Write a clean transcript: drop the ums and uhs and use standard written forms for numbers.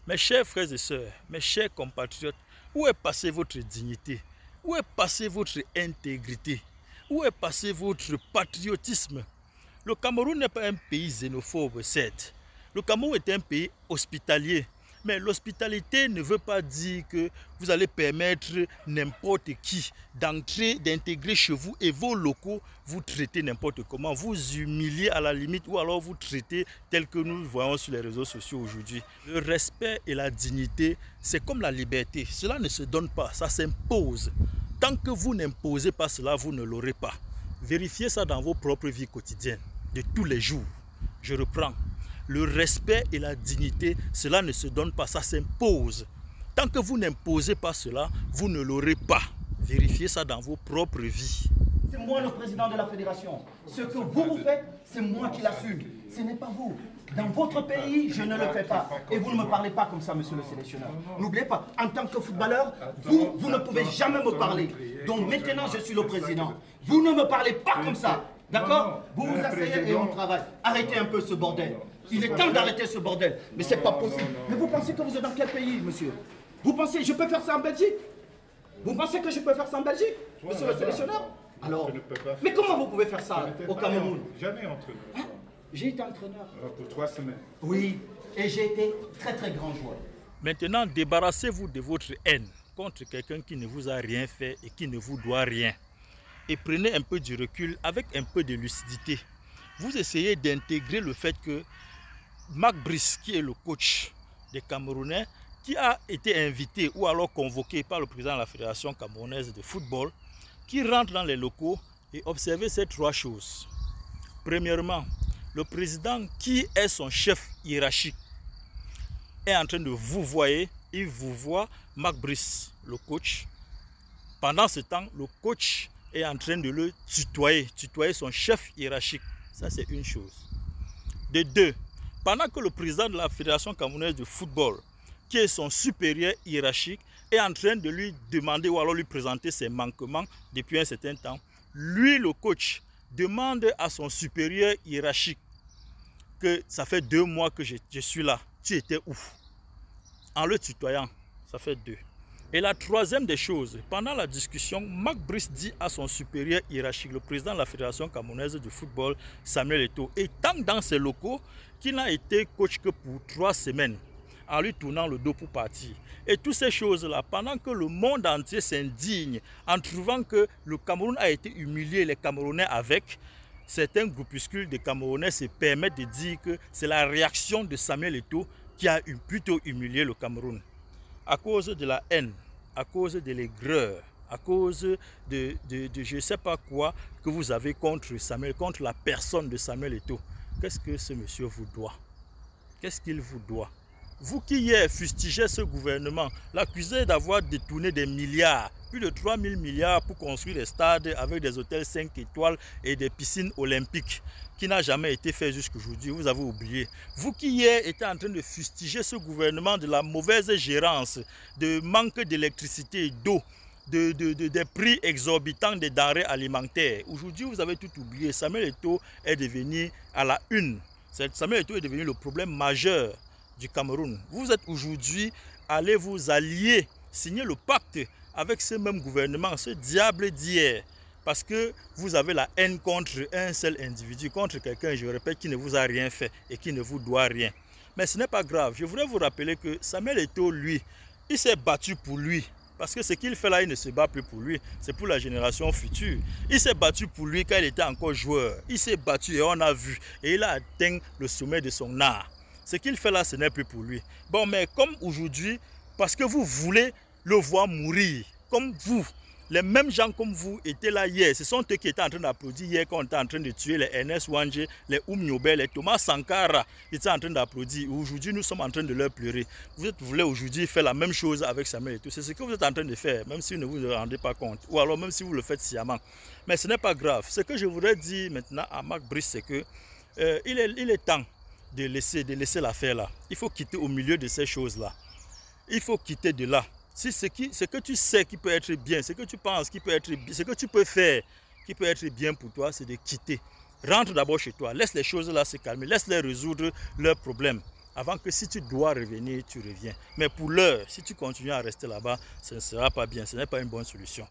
Mes chers frères et sœurs, mes chers compatriotes, où est passée votre dignité? Où est passée votre intégrité? Où est passé votre patriotisme? Le Cameroun n'est pas un pays xénophobe, certes. Le Cameroun est un pays hospitalier. Mais l'hospitalité ne veut pas dire que vous allez permettre n'importe qui d'entrer, d'intégrer chez vous et vos locaux, vous traitez n'importe comment, vous humiliez à la limite ou alors vous traitez tel que nous le voyons sur les réseaux sociaux aujourd'hui. Le respect et la dignité, c'est comme la liberté. Cela ne se donne pas, ça s'impose. Tant que vous n'imposez pas cela, vous ne l'aurez pas. Vérifiez ça dans vos propres vies quotidiennes, de tous les jours. Je reprends. Le respect et la dignité, cela ne se donne pas, ça s'impose. Tant que vous n'imposez pas cela, vous ne l'aurez pas. Vérifiez ça dans vos propres vies. C'est moi le président de la fédération. Ce que vous faites, c'est moi qui l'assume. Ce n'est pas vous. Dans votre pays, je ne le fais pas. Et vous ne me parlez pas comme ça, monsieur le sélectionneur. N'oubliez pas, en tant que footballeur, vous ne pouvez jamais me parler. Donc maintenant, je suis le président. Vous ne me parlez pas comme ça. D'accord? Vous vous asseyez et on travaille. Arrêtez un peu ce bordel. Il est temps d'arrêter ce bordel. Mais c'est pas possible. Mais vous pensez que vous êtes dans quel pays, monsieur? Vous pensez que je peux faire ça en Belgique? Vous pensez que je peux faire ça en Belgique, monsieur le sélectionneur? Alors, mais comment vous pouvez faire ça au Cameroun? Jamais entraîneur. Hein? J'ai été entraîneur. Pour 3 semaines. Oui, et j'ai été très grand joueur. Maintenant, débarrassez-vous de votre haine contre quelqu'un qui ne vous a rien fait et qui ne vous doit rien. Et prenez un peu du recul avec un peu de lucidité. Vous essayez d'intégrer le fait que Mac Brice, qui est le coach des Camerounais, qui a été invité ou alors convoqué par le président de la Fédération camerounaise de football, qui rentre dans les locaux et observez ces 3 choses. Premièrement, le président, qui est son chef hiérarchique, est en train de vous voir, il vous voit Mac Brice, le coach. Pendant ce temps, le coach est en train de le tutoyer son chef hiérarchique. Ça, c'est une chose. De 2, pendant que le président de la Fédération camerounaise de football, qui est son supérieur hiérarchique, est en train de lui demander ou alors lui présenter ses manquements depuis un certain temps, lui, le coach, demande à son supérieur hiérarchique que ça fait 2 mois que je suis là. Tu étais où? En le tutoyant, ça fait 2. Et la troisième des choses, pendant la discussion, Mac Brice dit à son supérieur hiérarchique, le président de la Fédération camerounaise de football, Samuel Eto'o, étant dans ses locaux, qu'il n'a été coach que pour 3 semaines, en lui tournant le dos pour partir. Et toutes ces choses-là, pendant que le monde entier s'indigne, en trouvant que le Cameroun a été humilié, les Camerounais avec, certains groupuscules de Camerounais se permettent de dire que c'est la réaction de Samuel Eto'o qui a plutôt humilié le Cameroun. À cause de la haine, à cause de l'aigreur, à cause de je ne sais pas quoi que vous avez contre Samuel, contre la personne de Samuel Eto'o. Qu'est-ce que ce monsieur vous doit? Qu'est-ce qu'il vous doit? Vous qui hier fustigez ce gouvernement, l'accusez d'avoir détourné des milliards, plus de 3 000 milliards pour construire des stades avec des hôtels 5 étoiles et des piscines olympiques, qui n'a jamais été fait jusqu'aujourd'hui, vous avez oublié. Vous qui hier étiez en train de fustiger ce gouvernement de la mauvaise gérance, de manque d'électricité et d'eau, des prix exorbitants des denrées alimentaires. Aujourd'hui, vous avez tout oublié. Samuel Eto'o est devenu à la une. Samuel Eto'o est devenu le problème majeur du Cameroun. Vous êtes aujourd'hui allés vous allier, signer le pacte avec ce même gouvernement, ce diable d'hier, parce que vous avez la haine contre un seul individu, contre quelqu'un, je répète, qui ne vous a rien fait et qui ne vous doit rien. Mais ce n'est pas grave. Je voudrais vous rappeler que Samuel Eto'o, lui, il s'est battu pour lui. Parce que ce qu'il fait là, il ne se bat plus pour lui, c'est pour la génération future. Il s'est battu pour lui quand il était encore joueur. Il s'est battu et on a vu. Et il a atteint le sommet de son art. Ce qu'il fait là, ce n'est plus pour lui. Bon, mais comme aujourd'hui, parce que vous voulez le voir mourir, comme vous, les mêmes gens comme vous étaient là hier. Ce sont eux qui étaient en train d'applaudir hier quand on était en train de tuer les Ernest Wangé, les Nyobe, les Thomas Sankara. Ils étaient en train d'applaudir. Aujourd'hui, nous sommes en train de leur pleurer. Vous voulez aujourd'hui faire la même chose avec Samuel Eto'o. C'est ce que vous êtes en train de faire, même si vous ne vous rendez pas compte. Ou alors même si vous le faites sciemment. Mais ce n'est pas grave. Ce que je voudrais dire maintenant à Mac Brice, c'est que il est temps de laisser l'affaire là. Il faut quitter au milieu de ces choses-là. Il faut quitter de là. Si ce que tu sais qui peut être bien, ce que tu penses qui peut être bien, ce que tu peux faire qui peut être bien pour toi, c'est de quitter. Rentre d'abord chez toi, laisse les choses là se calmer, laisse-les résoudre leurs problèmes. avant que si tu dois revenir, tu reviens. Mais pour l'heure, si tu continues à rester là-bas, ce ne sera pas bien, ce n'est pas une bonne solution.